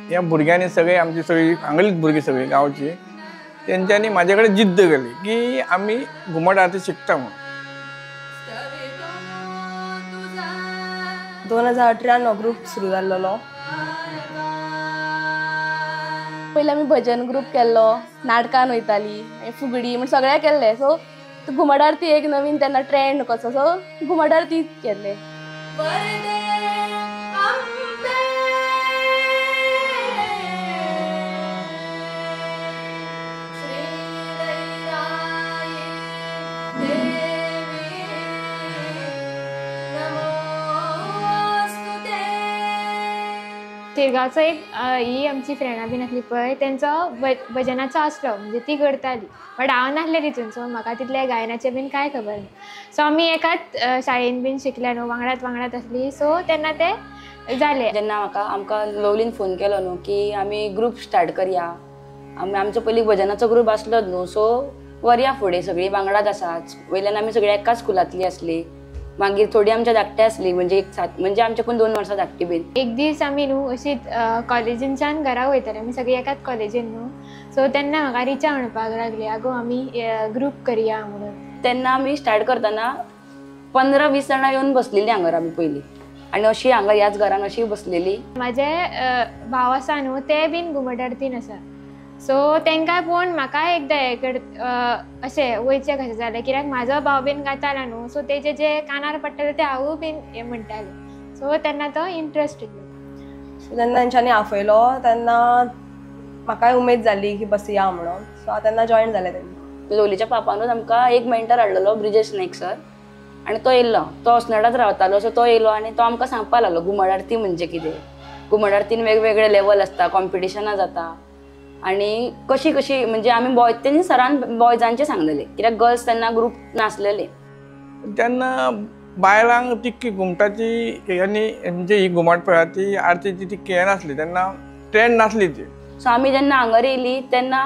ह्या भुरग्यांनी सगळे आमची सगळी हांगलीच भुरगीं सगळी गांवची तेंच्यांनी म्हाजे कडेन जिद्द केली की आमी घुमट आरती शिकता म्हणून. 2018 हो ग्रूप सुरू जाल्लो. पयलीं आमी भजन ग्रूप केल्लो, नाटकान वयतालीं, फुगडी म्हण सगळें केल्लें. सो घुमट आरती एक नवीन तेन्ना ट्रेंड कसो सो घुमट आरती केल्ले. शिरगांवचो एक ही आमची फ्रेंडां बीन आसली पळय तेंचो भजनाचो आसलो म्हणजे ती करताली बट हांव नासलें तितून सो म्हाका तितले गायनाचें बीन कांय खबर ना. सो आमी एकाच शाळेन बीन शिकल्या न्हू वांगडाच आसली सो तेन्ना तें जालें. जेन्ना आमकां लवलीन फोन केलो न्हू की आमी ग्रूप स्टार्ट करया. आमचो पयलीं भजनाचो ग्रूप आसलोच न्हू सो व्हरया फुडें सगळीं वांगडाच आसात. वयल्यान आमी सगळीं एकाच स्कुलांतली आसली. मागीर थोडी आमच्या धाकटे आसली म्हणजे आमच्याकून 2 वर्सां धाकटी बीन. एक दीस आमी न्हू अशीच कॉलेजींच्यान घरा वयताले आमी सगळीं एकाच कॉलेजीन न्हू सो तेन्ना म्हाका रिचा म्हणपाक लागली आगो आमी ग्रूप करया म्हणून. तेन्ना आमी स्टार्ट करतना 15-20 जाणां येवन बसलेलीं हांगर आमी पयलीं आनी अशी हांगा ह्याच घरान अशी बसलेली. म्हाजे भाव आसा न्हू ते बीन घुमट आरतीन आसा सो तांकां पळोवन म्हाका एकदां अशें वयचें कशें जालें कित्याक म्हाजो भाव बीन गातालो न्हू सो तेजे जे कानार पडटाले ते हांवूय बीन हें म्हणटालें सो तेन्ना तो इंट्रस्ट येयलो. सो तेन्ना तेंच्यांनी आफयलो तेन्ना म्हाकाय उमेद जाली की बसया म्हणून सो हांव तेन्ना जॉयन जालें तेन्ना. लोलीच्या पापानूच आमकां एक मेंटर हाडलेलो ब्रिजेश नायक सर आनी तो येयल्लो. तो अस्नोडाच रावतालो सो तो येयलो आनी तो आमकां सांगपाक लागलो घुमट आरती म्हणजे कितें. घुमट आरतीन वेगवेगळे लेवल आसता कॉम्पिटिशनां जाता आनी कशी म्हणजे आमी तेणी सरान बॉयजांचें सांगलेलें कित्याक गर्ल्स तेन्ना ग्रूप नासलेले. तेन्ना बायलांक तितकी घुमटाची आनी म्हणजे ही घुमट पळय ती आरतीची तितकी हें नासली तेन्ना ट्रेंड नासली ती. सो आमी जेन्ना हांगर येयली तेन्ना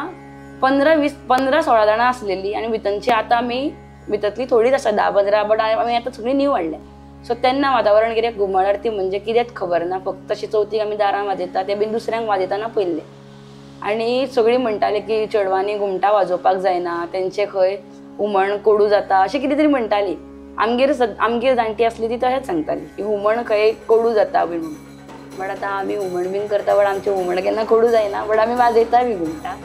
15-16 जाणां आसलेलीं आनी भितरची आतां आमी भितरतली थोडीच आसा 10-15 बट आमी आतां सगळीं न्यू वाडल्या. सो तेन्ना वातावरण कितें घुमट आरती म्हणजे कितेंच खबर ना. फक्त अशी चवथीक आमी दारां वाजयता ते बीन दुसऱ्यांक वाजयतना पयले आनी सगळीं म्हणटाली की चेडवांनी घुमटां वाजोवपाक जायना तेंचे खंय हुमण कोडू जाता अशें कितें तरी म्हणटाली. आमगेर जाणटी आसली ती तशेंच सांगताली की हुमण खंय कोडू जाता बीन म्हणून. बट आतां आमी हुमण बीन करता बट आमचें हुमण केन्ना कोडू जायना बट आमी वाजयता बी घुमटां.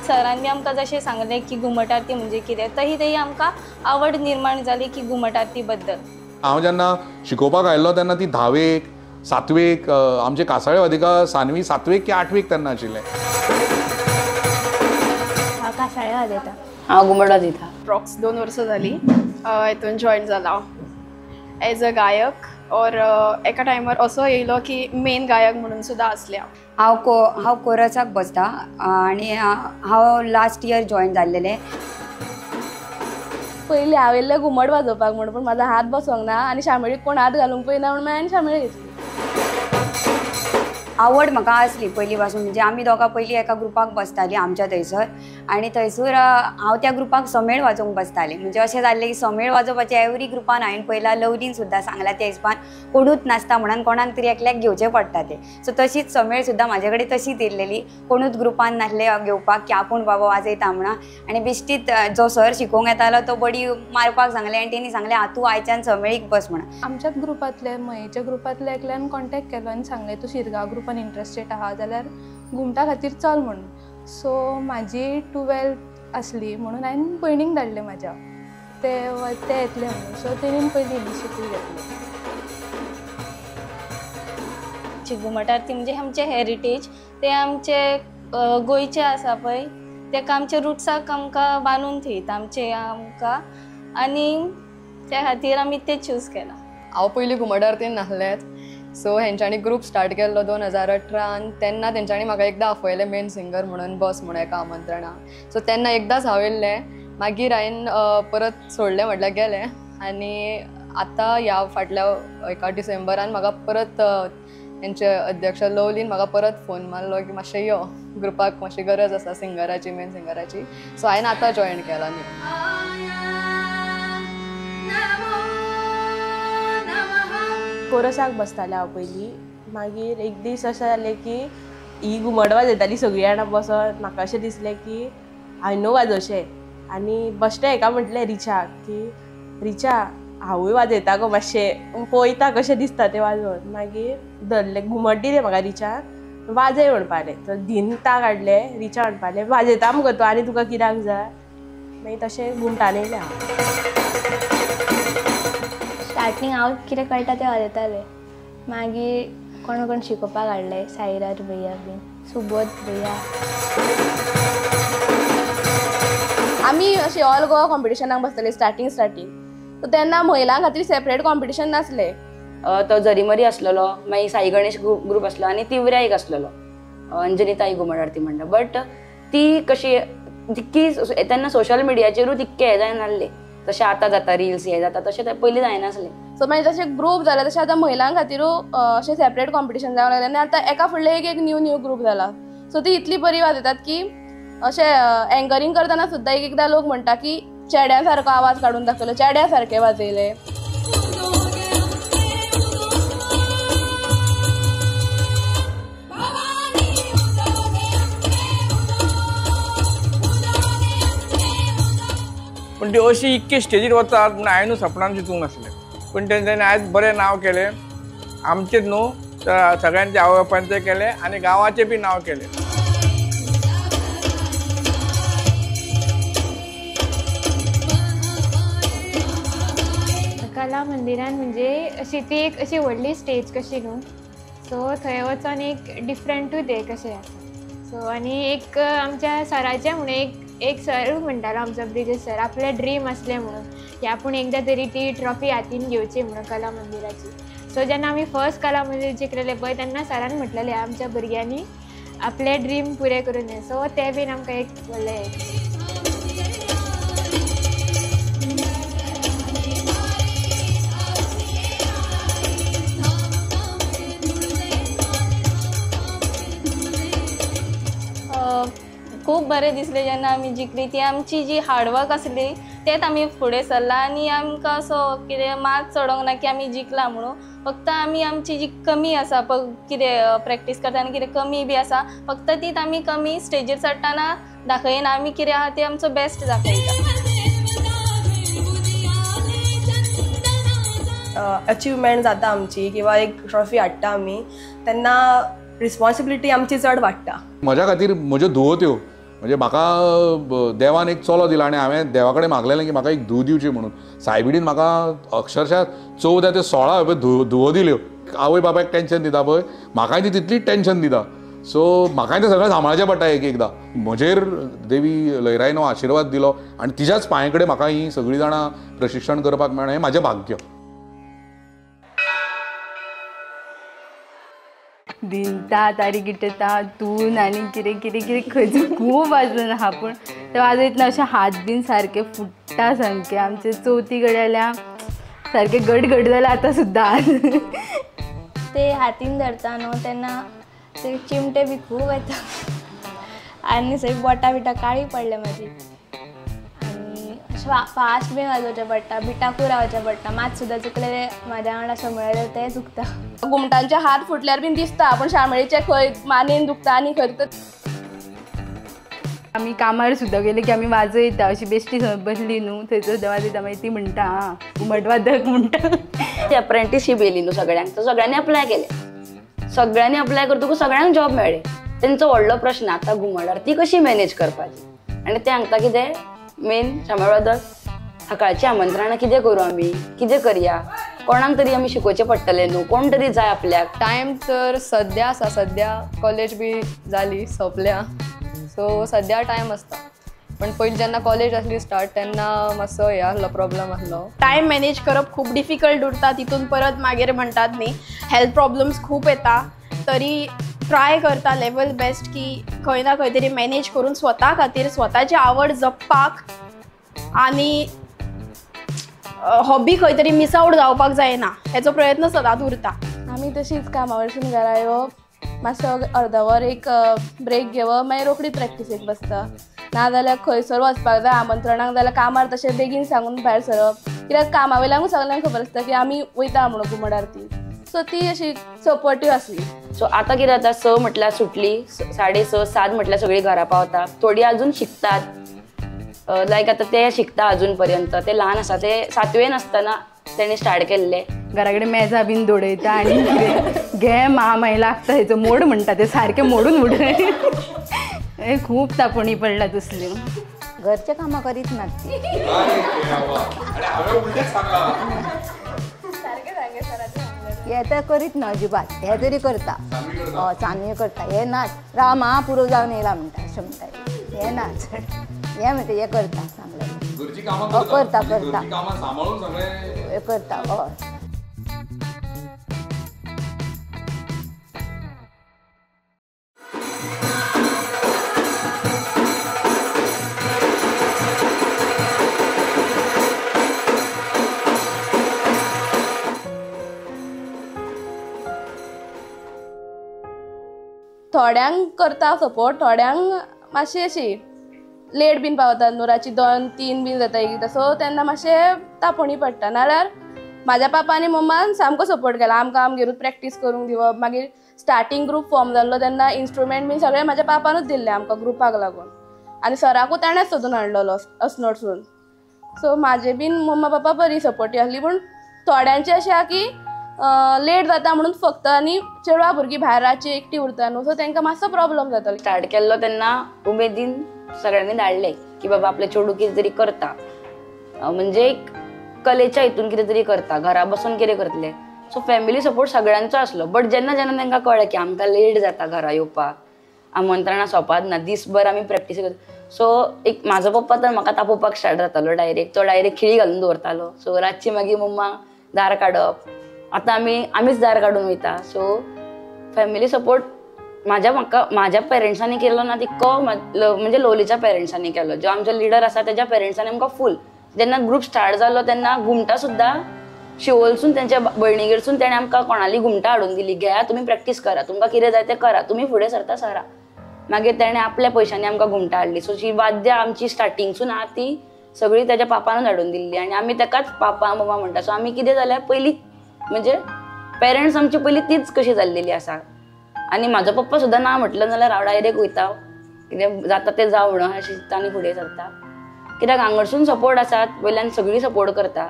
सरांनी आमकां जशें सांगलें की घुमट आरती म्हणजे कितें तही आमकां आवड निर्माण जाली की घुमट आरती बद्दल. हांव जेन्ना शिकोवपाक आयिल्लो तेन्ना ती 10वेक 7वेक आमचे कासाळे वादिका सानवी 7वेक की 8वेक तेन्ना आशिल्लें. हांव कासाळे वाजयता. हांव घुमट वाजयता. अप्रॉक्स 2 वर्सां जालीं हितून जॉयन जाला हांव एज अ गायक और एका टायमार असो येयलो की मेन गायक म्हणून सुद्दां आसलें हांव. हांव कोरसाक बसता आनी हांव लास्ट इयर जॉयन जाल्लेलें. पयलीं हांव येयल्लें घुमट वाजोवपाक म्हणून पूण म्हाजो हात बसोंक ना आनी शामेळीक कोण हात घालूंक पळयना म्हणून हांवें शामेळ घेतली. आवड म्हाका आसली पयलीं पासून म्हणजे आमी दोगां पयलीं एका ग्रुपाक बसतालीं आमच्या थंयसर आनी थंयसर हांव त्या ग्रुपाक समेळ वाजोवंक बसतालें. म्हणजे अशें जाल्लें की समेळ वाजोवपाचें एवरी ग्रुपान हांवें पयला लवलीन सुद्दां सांगलां त्या हिसपान कोणूच नासता म्हणून कोणाक तरी एकल्याक घेवचें पडटा तें. सो तशीच समेळ सुद्दां म्हाजे कडेन तशीच येयल्लेली कोणूच ग्रुपान नासले घेवपाक की आपूण बाबा वाजयता म्हणून. आनी बिश्टीत जो सर शिकोवंक येतालो तो बडी मारपाक सांगलें आनी तेणी सांगलें तूं आयच्यान समेळीक बस म्हणून. आमच्याच ग्रुपांतले मयेच्या ग्रुपांतले एकल्यान कॉन्टेक्ट केलो आनी सांगलें तूं शिरगांव ग्रुपान इंट्रस्टेड आहा जाल्यार घुमटा खातीर चल म्हणून. सो म्हाजी 12th आसली म्हणून हांवें भयणीक धाडलें म्हाज्या ते येतले म्हणून. सो तेणीन पयली इनिशिएटीव घेतली. घुमट आरती म्हणजे आमचें हेरिटेज ते आमचे गोंयचें आसा पळय तेका आमच्या रुट्साक आमकां बांदून थेयता आमकां आनी त्या खातीर आमी तें चूज केलां. हांव पयलीं घुमट आरतीन नासलेंच सो हेंच्यांनी ग्रूप स्टार्ट केल्लो 2018 तेन्ना तेंच्यांनी म्हाका एकदां आफयलें मेन सिंगर म्हणून बस म्हणून एका आमंत्रणाक. सो तेन्ना एकदांच हांव येयल्लें मागीर हांवें परत सोडलें म्हटल्यार गेलें आनी आतां ह्या फाटल्या एका डिसेंबरान म्हाका परत तेंचे अध्यक्ष लवलीन म्हाका परत फोन मारलो की मातशें यो ग्रुपाक मातशी गरज आसा सिंगराची मेन सिंगराची. सो हांवें आतां जॉयन केला न्ही. कोरसाक बसतालें हांव पयलीं. मागीर एक दीस अशें जालें की ही घुमट वाजयताली सगळीं जाणां बसत. म्हाका अशें दिसलें की हांवें न्हू वाजोवचें. आनी बश्टें हेका म्हटलें रिचाक की रिचा हांवूय वाजयता गो मातशें पळयता कशें दिसता तें वाजोवन. मागीर धरलें घुमट दिलें म्हाका रिचाक, वाजय म्हणपालें. तर धिंता काडलें. रिचा म्हणपालें वाजयता मुगो तूं आनी तुका कित्याक जाय. मागीर तशें घुमटान येयलें हांव. स्टार्टींग हांव कितें कळटा तें वाजयतालें. मागीर कोण कोण शिकोवपाक हाडलें, साईराज भैया बीन, सुबोध भैया. आमी अशें ऑल गोवा कॉम्पिटिशनाक बसतालीं स्टार्टींग. सो तेन्ना महिलां खातीर सेपरेट कॉम्पिटिशन नासलें. तो झरीमरी आसलेलो, मागीर साई गणेश ग्रूप आसलो आनी तिवऱ्या एक आसलेलो, अंजनी ताई घुमट आरती म्हणटा. बट ती कशी तितकी तेन्ना सोशल मिडियाचेरूच तितके हें जायनासलें. तशें आतां जाता रिल्स हें जाता तशें तें पयलीं जायनासलें. सो मागीर जशें ग्रूप जाला तशें आतां महिलां खातीरूय अशें सेपरेट कॉम्पिटिशन जावंक लागलें. आनी आतां एका फुडलें एक न्यू ग्रूप जाला. सो ती इतली बरी वाजयतात की अशें एंकरींग करतना सुद्दां एकदां लोक म्हणटा की चेड्या सारको आवाज काडून दाखयलो, चेड्या सारकें वाजयलें. पूण ती अशी इतकी स्टेजीर वतात म्हण हांवें सपनान चिंतूंक नासलें. पूण तेंच्यांनी आयज बरें नांव केलें. आमचेंच न्हू तर सगळ्यांच्या आवय बापायचें केलें आनी गांवाचें बी नांव केलें. कला मंदिरान म्हणजे अशी ती एक अशी व्हडली स्टेज कशी न्हू. सो थंय वचोन एक डिफरंटूच एक कशें आसा. सो आनी एक आमच्या सराचें म्हणून एक सर म्हणटालो आमचो ब्रिजेश सर, आपलें ड्रीम आसलें म्हणून की आपूण एकदां तरी ती ट्रॉफी हातीन घेवची म्हणून कला मंदिराची. सो जेन्ना आमी फर्स्ट कला मंदिर जिखलेलें पळय तेन्ना सरान म्हटलेलें आमच्या भुरग्यांनी आपलें ड्रीम पुरे करून जाय. सो तें बीन आमकां एक व्हडलें खूब बरें दिसलें जेन्ना आमी जिखली. ती आमची जी हार्डवर्क आसली तेच आमी फुडें सरला. आनी आमकां असो कितें मार्क्स चडोंक ना की आमी जिखला म्हणून. फक्त आमी आमची जी कमी आसा पळय कितें प्रॅक्टीस करता आनी कितें कमी बी आसा फक्त तीच आमी कमी स्टेजीर चडटाना दाखयना. आमी कितें आहा तें आमचो बेस्ट दाखयता. अचिवमेंट जाता आमची किंवा एक ट्रॉफी हाडटा आमी तेन्ना रिस्पॉन्सिबिलिटी आमची चड वाडटा. म्हज्या खातीर म्हज्यो धुवो त्यो म्हणजे म्हाका देवान एक चलो दिला आनी हांवें देवा कडेन मागलेलें की म्हाका एक धूव दिवची म्हणून. सायबिडीन म्हाका अक्षरशा 14 ते 16 धुवो दिल्यो. आवय बापायक टेन्शन दिता पळय म्हाकाय ती तितलीच टेन्शन दिता. सो म्हाकाय तें सगळें सांबाळचें पडटा एक एकदां. म्हजेर देवी लयरायनो आशिर्वाद दिलो आनी तिच्याच पांये कडेन म्हाका ही सगळीं जाणां प्रशिक्षण करपाक मेळ्ळें हें म्हाजें भाग्य. दिनता तारी गिटता तून आनी कितें कितें कितें खंयच खूब वाजून आहा. पूण ते वाजयतना अशे हात बीन सारके फुट्टा सामके. आमचे चवथी घडी जाल्यार सारके गडगड जाले आतां सुद्दां. ते हातीन धरता न्हू तेन्ना ते चिमटे बी खूब येता आनी सगळीं बोटां बिटां काळी पडले म्हाजी. आनी फास्ट बी वाजोवचें पडटा, बिटाकूय रावचें पडटा. मात सुद्दां चुकलें म्हाज्या वांगडा समळ्ळें तें चुकता. घुमटांचे हात फुटल्यार बीन दिसता पूण शामेळीचे खंय मानेन दुखता आनी खंय. आमी कामार सुद्दां गेले की आमी वाजयता अशी बेश्टी बसली न्हू थंय सुद्दां वाजयता. मागीर ती म्हणटा आं घुमट वादक म्हणटा. ती अप्रेंटिसशीप येयली न्हू सगळ्यांक. तर सगळ्यांनी अप्लाय केलें. सगळ्यांनी अप्लाय करतकूच सगळ्यांक जॉब मेळ्ळे. तेंचो व्हडलो प्रश्न आतां घुमट आरती कशी मॅनेज करपाची. आनी तें सांगता कितें मेन शामेळ वादक सकाळची आमंत्रणां कितें करूं आमी, कितें करया, कोणाक तरी आमी शिकोवचें पडटलें न्हू, कोण तरी जाय आपल्याक. टायम तर सद्या आसा. सद्या कॉलेज बी जाली सोंपल्या सो सद्या टायम आसता. पण पयलीं जेन्ना कॉलेज आसली स्टार्ट तेन्ना मातसो हे आसलो प्रॉब्लम आसलो. टायम मॅनेज करप खूब डिफिकल्ट उरता. तितून परत मागीर म्हणटात न्ही हेल्थ प्रॉब्लम्स खूब येता. तरी ट्राय करता लेवल बेस्ट की खंय ना खंय तरी मॅनेज करून स्वता खातीर स्वताची आवड जपपाक आनी हॉबी खंय तरी मिस आउट जावपाक जायना हेचो प्रयत्न सदांच उरता. आमी तशीच कामा वयरसून घरा येवप मातसो अर्द वर एक ब्रेक घेवप मागीर रोखडीच प्रॅक्टिसेक बसता. नाजाल्यार खंयसर वचपाक जाय आमंत्रणाक जाल्यार कामार तशें बेगीन सांगून भायर सरप. कित्याक कामा वयल्यानूच सगल्यांक खबर आसता की आमी वयता म्हणून घुमट आरती. सो ती अशी सपोर्टीव असली. सो आता कितें जाता, 6 म्हटल्यार सुटली, 6:30 7 म्हटल्यार सगळीं घरा पावता. थोडी अजून शिकतात, लायक आता ते शिकता अजून पर्यंत. ते ल्हान आसा, ते 7वेन आसतना तेणी स्टार्ट केल्ले. घरा कडेन मेजा बीन दवरयता आनी कितें घे मागीर लागता हेचो मोड म्हणटा ते सारके मोडून उडय. खूब तापोणी पडला तसल्यो. घरचे कामां करीत नात ती. हे तर करीत ना अजिबात. हे तरी करता, चांदणी करता. हे नाच रामा पुरो जावन येयला म्हणटा अशें म्हणटा. हे नाच हे म्हणटा हे करता सांगलें. करता करता हे करता. हय थोड्यांक करता सपोर्ट, थोड्यांक मातशी अशी लेट बीन पावतात न्हू, रातची 2-3 बीन जाता एकदां. सो तेन्ना मातशें तापोणी पडटा. नाल्यार म्हाज्या पापा आनी मम्मान सामको सपोर्ट केला. आमकां आमगेरूच प्रॅक्टीस करूंक दिवप. मागीर स्टार्टींग ग्रूप फॉर्म जाल्लो तेन्ना इन्स्ट्रुमेंट बीन सगळें म्हाज्या पापानूच दिल्लें आमकां ग्रुपाक लागून. आनी सराकूय ताणेंच सोदून हाडलेलो अस्नोडसून. सो म्हाजे बीन मम्मा पापा बरी सपोर्टीव आसली. पूण थोड्यांचें अशें आहा की लेट जाता म्हणून फक्त आनी चेडवां भुरगीं भायर रातची एकटी उरता न्हू, सो तांकां मातसो प्रॉब्लम जातालो. स्टार्ट केल्लो तेन्ना उमेदीन सगळ्यांनी धाडले की बाबा आपले चेडूं कितें तरी करता, म्हणजे एक कलेच्या हितून कितें तरी करता, घरा बसून कितें करतले. सो फॅमिली सपोर्ट सगळ्यांचो आसलो. बट जेन्ना जेन्ना तांकां कळ्ळें की आमकां लेट जाता घरा येवपाक, आमंत्रणां सोंपात ना, दीसभर आमी प्रॅक्टीस करता. सो एक म्हाजो पप्पा तर म्हाका तापोवपाक स्टार्ट जातालो डायरेक्ट. तो डायरेक्ट खिळी घालून दवरतालो. सो रातची मागीर मम्मा दार काडप. आतां आमीच दार काडून वयता. सो फॅमिली सपोर्ट म्हाज्या पेरंट्सांनी केलो ना तितको म्हणजे लोलीच्या पेरंट्सांनी केलो. जो आमचो लिडर आसा तेज्या पेरंट्सांनी आमकां फूल. जेन्ना ग्रूप स्टार्ट जालो तेन्ना घुमटां सुद्दां शिवोलसून तेंच्या भयणीगेरसून तेणें आमकां कोणाली घुमटां हाडून दिली. घेया तुमी प्रॅक्टीस करा, तुमकां कितें जाय तें करा, तुमी फुडें सरता सरा. मागीर तेणें आपल्या पयशांनी आमकां घुमटां हाडली. सो ही वाद्यां आमची स्टार्टींगसून आहा ती सगळी तेज्या पापानूच हाडून दिल्ली आनी आमी तेकाच पापा मम्मा म्हणटा. सो आमी कितें जाल्यार पयलीं म्हणजे पेरंट्स आमची पयलीं तीच कशी जाल्लेली आसा. आनी म्हाजो पप्पा सुद्दां ना म्हटलं जाल्यार हांव डायरेक्ट वयता, कितें जाता तें जावं म्हणून अशें चिंतता आनी फुडें सरता. कित्याक हांगरसून सपोर्ट आसात, वयल्यान सगळीं सपोर्ट करता.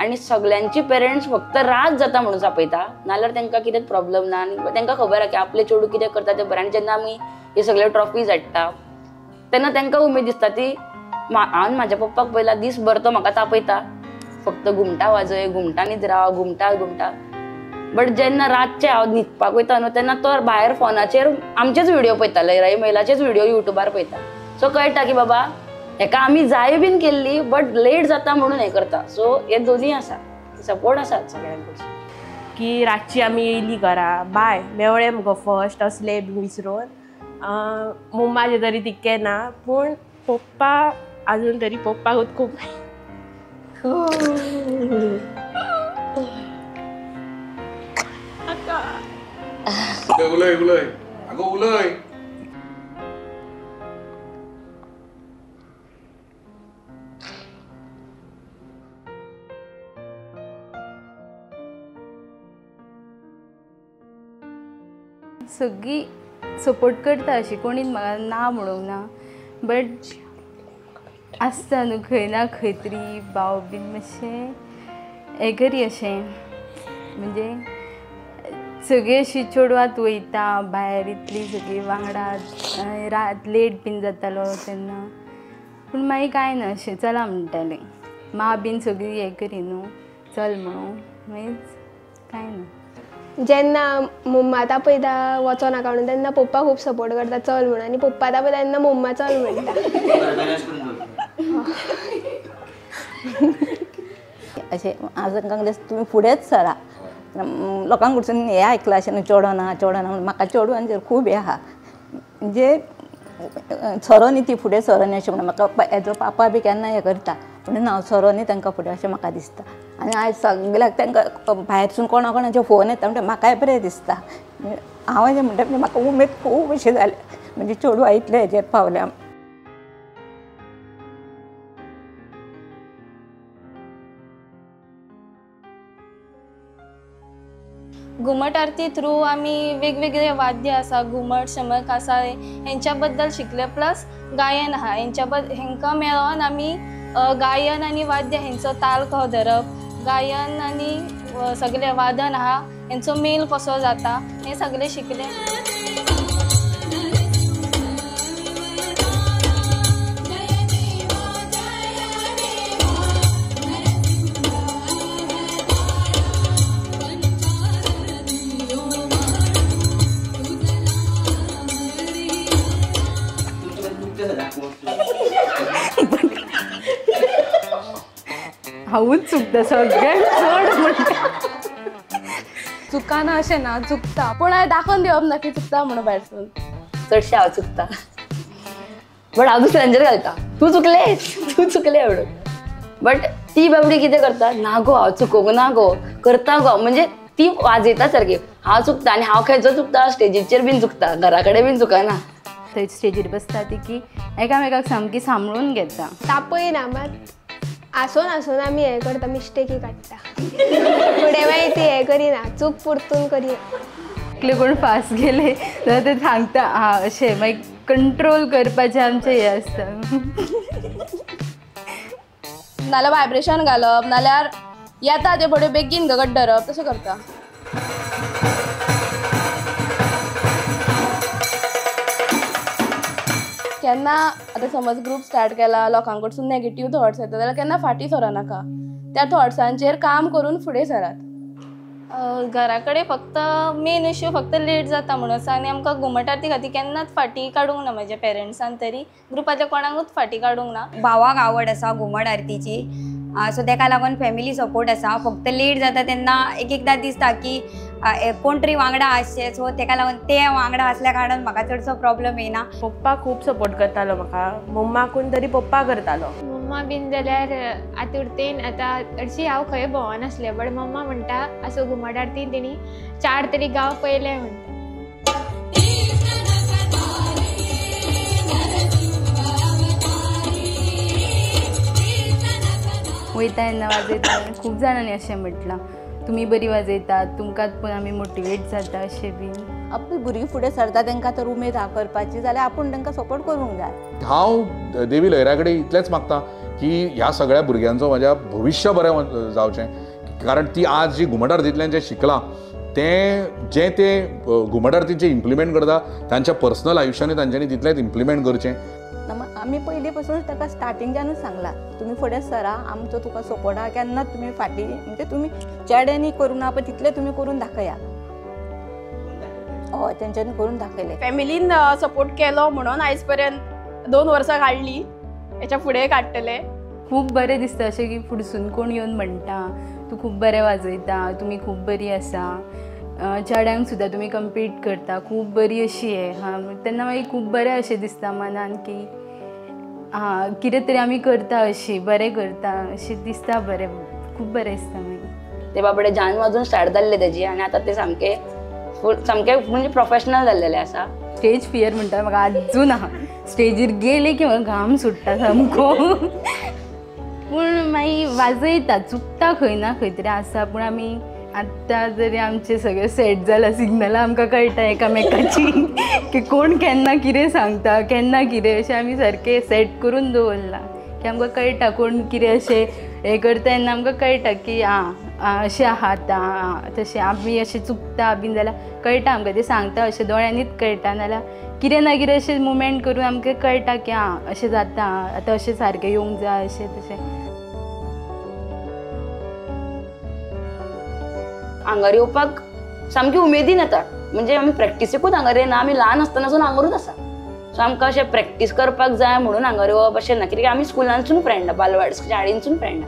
आनी सगळ्यांची पेरंट्स फक्त रात जाता म्हणून आपयता, नाल्यार तांकां कितेंच प्रॉब्लम ना. आनी तांकां खबर आहा की आपले चेडूं कितें करता तें बरें. आनी जेन्ना आमी हे सगळे ट्रॉफीज हाडटा तेन्ना तांकां उमेद दिसता. ती हांव म्हाज्या पप्पाक पयला दीसभर तो म्हाका तापयता, फक्त घुमटां वाजय, घुमटांनीच राव, घुमटां. बट जेन्ना रातचे हांव न्हिदपाक वयता न्हू तेन्ना तो भायर फोनाचेर आमचेच व्हिडिओ पळयताले, राईमेलाचेच व्हिडिओ युट्यूबार पळयता. सो कळटा की बाबा हेका आमी जाय बीन केल्ली, बट लेट जाता म्हणून हें करता. सो हे दोनूय आसा, सपोर्ट आसात सगळ्यां कडसून. की रातची आमी येयली घरा, बाय मेवळे मुगो फर्स्ट असले विसरून. मम्माचे तरी तितके ना, पूण पप्पा अजून तरी पप्पाकूच खूब उलय आगो उलय. सगळीं सपोर्ट करता अशी, कोणीच म्हाका ना म्हणूंक ना. बट आसता न्हू खंय ना खंय तरी भाव बीन मातशें हें करी अशें, म्हणजे सगळीं अशीं चेडवात वयता भायर, इतली सगळीं वांगडा रात लेट बीन जातालो तेन्ना. पूण मागीर कांय ना, अशें चला म्हणटालें. मा बीन सगळीं हें करी न्हू चल म्हणून, मागीर कांय ना. जेन्ना मम्मा तापयता वचो नाका म्हणून तेन्ना पप्पा खूब सपोर्ट करता चल म्हणून, आनी पप्पा तापयता तेन्ना मम्मा चल म्हणटा. अशें हांव तांकां दिसता तुमी फुडेंच सरा. लोकांक कडसून हें आयकलां अशें न्हू चेडो ना म्हणून. म्हाका चेडवांचेर खूब हें आहा, म्हणजे सरोनी ती फुडें सरोनी अशें म्हणून. म्हाका हेजो पापा बी केन्ना हें करता म्हणून हांव सरोनी तांकां फुडें अशें म्हाका दिसता. आनी आयज सगळ्याक तांकां भायरसून कोणाचे फोन येता म्हणजे म्हाकाय बरें दिसता. हांव अशें म्हणटा म्हणजे म्हाका उमेद खूब अशी जाल्या, म्हणजे चेडवां इतले हेजेर पावल्या. घुमट आरती थ्रू आमी वेगवेगळे वाद्य आसा, घुमट, शमक आसा, हेंच्या बद्दल शिकले. प्लस गायन आहा, हेंकां मेळोन आमी गायन आनी वाद्य हेंचो ताल कसो धरप, गायन आनी सगळे वादन आहा हेंचो मेल कसो जाता हें सगळें शिकले. हांवूच चुकता सगळ्यात चड म्हणटा. चुकाना अशें ना, चुकता पूण हांवें दाखोवन दिवप ना की चुकता म्हणून भायरसून. चडशें हांव चुकता, बट हांव दुसऱ्यांचेर घालता तूं चुकले म्हणून. बट ती बाबडी कितें करता, ना गो हांव चुकोंक ना गो, करता गो, म्हणजे ती वाजयता सारकी. हांव चुकता आनी हांव खंयचो चुकता, स्टेजीचेर बीन चुकता, घरा कडेन बीन चुकना. थंय स्टेजीर बसता ती की एकामेकाक सामकी सांबाळून घेता. तापयना मात आसून आमी हें करता, मिस्टेकी काडटा. फुडें मागीर ती हें करिना, चूक परतून करिना. इतले कोण फास्ट गेले जाल्यार ते सांगता हां अशें, मागीर कंट्रोल करपाचें आमचें हें आसता. नाल्यार वायब्रेशन घालप, नाल्यार येता ते बड्यो बेगीन गगत धरप, तशें करता. केन्ना आतां समज ग्रूप स्टार्ट केला, लोकां कडसून नॅगेटीव थॉट्स येता जाल्यार केन्ना फाटीं सरनाका, त्या थॉट्सांचेर काम करून फुडें सरात. घरा कडेन फक्त मेन इश्यू फक्त लेट जाता म्हणून आसा आनी आमकां घुमट आरती खातीर केन्नाच फाटीं काडूंक ना. म्हाज्या पेरंट्सान तरी ग्रुपाच्या कोणाकूच फाटीं काडूंक ना. भावाक आवड आसा घुमट आरतीची, सो ताका लागून फॅमिली सपोर्ट आसा. फक्त लेट जाता तेन्ना एकदां दिसता की कोण तरी वांगडा आसचे, सो ताका लागून ते वांगडा असल्या कारणान म्हाका चडसो प्रॉब्लम येना. पप्पा खूब सपोर्ट करतालो म्हाका, मम्माकून तरी पप्पा करतालो. मम्मा बीन जाल्यार आतां उरतेन आतां हरशीं हांव खंय भोंवनासलें, बट मम्मा म्हणटा असो घुमट आरतीन तेणी 4 तरी गांव पयले म्हणटा. वयता तेन्ना वाजयता खूब जाणांनी अशें म्हटलां तुमी बरी वाजयतात, तुमकांच पळोवन आमी मोटिवेट जाता अशें बीन. आपली भुरगीं फुडें सरता तांकां तर उमेद हा करपाची जाल्यार आपूण तांकां सपोर्ट करूंक जाय. हांव देवी लहरा कडेन इतलेंच मागता की ह्या सगळ्या भुरग्यांचो म्हाज्या भविश्य बरें जावचें. कारण ती आज जी घुमट आरतींतल्यान जें शिकलां जें ते घुमट आरतीचें इम्प्लिमेंट करता तांच्या पर्सनल आयुश्यांनी तांच्यांनी तितलेंच इम्प्लिमेंट करचें. आमी पयलीं पासून ताका स्टार्टिंगानूच सांगलां तुमी फुडें सरा, आमचो तुका सपोर्ट आहा, केन्नाच तुमी फाटीं म्हणजे तुमी चेड्यांनी करूं ना, पण तितलें तुमी करून दाखया. हय तेंच्यांनी करून दाखयलें. फॅमिलीन सपोर्ट केलो म्हणून आयज पर्यंत 2 वर्सां काडली, हेच्या फुडें काडटले. खूब बरें दिसता अशें की फुडसून कोण येवन म्हणटा तूं खूब बरें वाजयता, तुमी खूब बरी आसा, चेड्यांक सुद्दां तुमी कम्पीट करता, खूब बरी अशी हे. हां तेन्ना मागीर खूब बरें अशें दिसता मनान की हां कितें तरी आमी करता, अशी बरें करता अशें दिसता, बरें खूब बरें दिसता. मागीर ते बाबडे जान वाजून स्टार्ट जाल्ले तेजी आनी आतां ते सामके म्हणजे प्रोफेशनल जाल्लेले आसा. स्टेज फियर म्हणटा म्हाका आजून आहा, स्टेजीर गेले की म्हाका घाम सुट्टा सामको. पूण मागीर वाजयता, चुकता खंय ना खंय तरी आसा, पूण आमी आतां जरी आमचे सगळें सेट जालां, सिग्नलां आमकां कळटा एकामेकाची की कोण केन्ना कितें सांगता, केन्ना कितें अशें आमी सारकें सेट करून दवरलां की आमकां कळटा कोण कितें अशें हें करता तेन्ना आमकां कळटा की आं अशें आहा आतां, तशें आमी अशें चुकता बीन जाल्यार कळटा आमकां, ते सांगता अशें दोळ्यांनीच कळटा, नाल्यार कितें ना कितें अशें मुवमेंट करून आमकां कळटा की आं अशें जाता, आतां अशें सारकें येवंक जाय अशें तशें. हांगार येवपाक सामकी उमेदीन येता, म्हणजे आमी प्रॅक्टिसेकूच हांगार येना, आमी ल्हान आसतनासून हांगारूच आसा. सो आमकां अशें प्रॅक्टीस करपाक जाय म्हणून हांगार येवप अशें ना, कित्याक आमी स्कुलांसून फ्रेंडा, बालवाडी शाळेंतसून फ्रेंडा,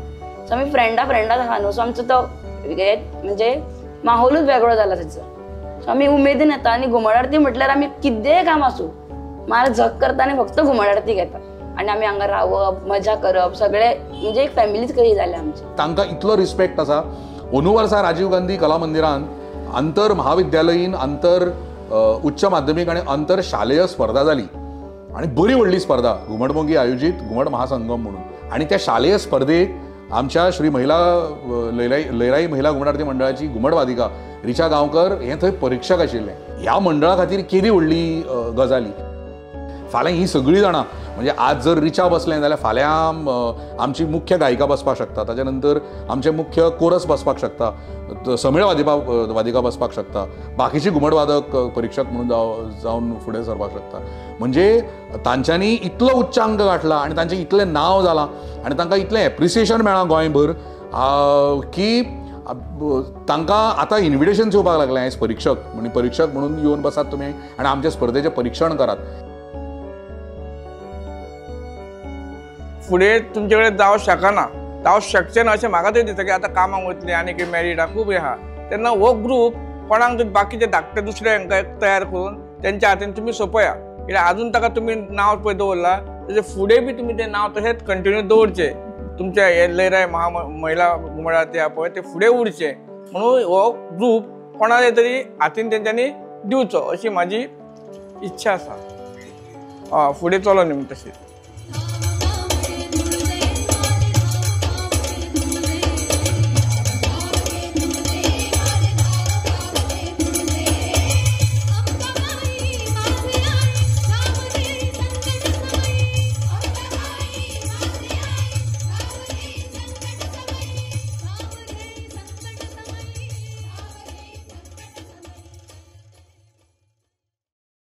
सो आमी फ्रेंडाच आसा न्हू, सो आमचो तो म्हणजे माहोलूच वेगळो जाला थंयसर. सो आमी उमेदीन येता आनी घुमट आरती म्हटल्यार आमी कितेंय काम आसूं मार झक करता आनी फक्त घुमट आरती घेता आनी आमी हांगा रावप, मजा करप, सगळे म्हणजे एक फॅमिलीच कशी जाल्या आमची. तांकां इतलो रिस्पेक्ट आसा. अंदू वर्सा राजीव गांधी कला मंदिरान आंतर महाविद्यालयीन, आंतर उच्च माध्यमीक आनी आंतर शालेय स्पर्धा जाली आनी बरी व्हडली स्पर्धा घुमटमोगी आयोजीत घुमट महासंगम म्हणून. आनी त्या शालेय स्पर्धेक आमच्या श्री महिला लयराई महिला घुमट आरती मंडळाची घुमट वादिका रिचा गांवकर हे थंय परीक्षक आशिल्ले. ह्या मंडळा खातीर केदी व्हडली गजाली. फाल्यां ही सगळीं जाणां म्हणजे आज जर रिचा बसलें जाल्यार फाल्यां आमची मुख्य गायिका बसपाक शकता, ताच्या नंतर आमचे मुख्य कोरस बसपाक शकता, समेळ वादिका बसपाक शकता, बाकीची घुमटवादक परीक्षक म्हणून जावन फुडें सरपाक शकता. म्हणजे तांच्यांनी इतलो उच्चांक गाठला आनी तांचें इतलें नांव जालां आनी तांकां इतलें एप्रिसिएशन मेळ्ळां गोंयभर की तांकां आतां इन्विटेशन येवपाक लागलें एज परीक्षक म्हणून येवन बसात तुमी आनी आमच्या स्पर्धेचें परीक्षण करात. फुडें तुमचे कडेन जावंक शकना, जावंक शकचें ना अशें म्हाका तरी दिसता की आतां कामाक वतलीं आनी कितें मॅरीड आहा खूब हें आहा, तेन्ना हो ग्रूप कोणाक तरी बाकीचे धाकटे दुसरे हांकां तयार करून तेंच्या हातीन तुमी सोंपया. कित्याक आजून ताका तुमी नांव पळय दवरलां तेजे फुडें बी तुमी तें नांव तशेंच कंटिन्यू दवरचें. तुमच्या हे लयराय महिला घुमट आरती आहा पळय ते फुडें उरचें म्हणून हो ग्रूप कोणाचे तरी हातीन तेंच्यांनी दिवचो अशी म्हाजी इच्छा आसा. फुडें चलो न्ही तशी.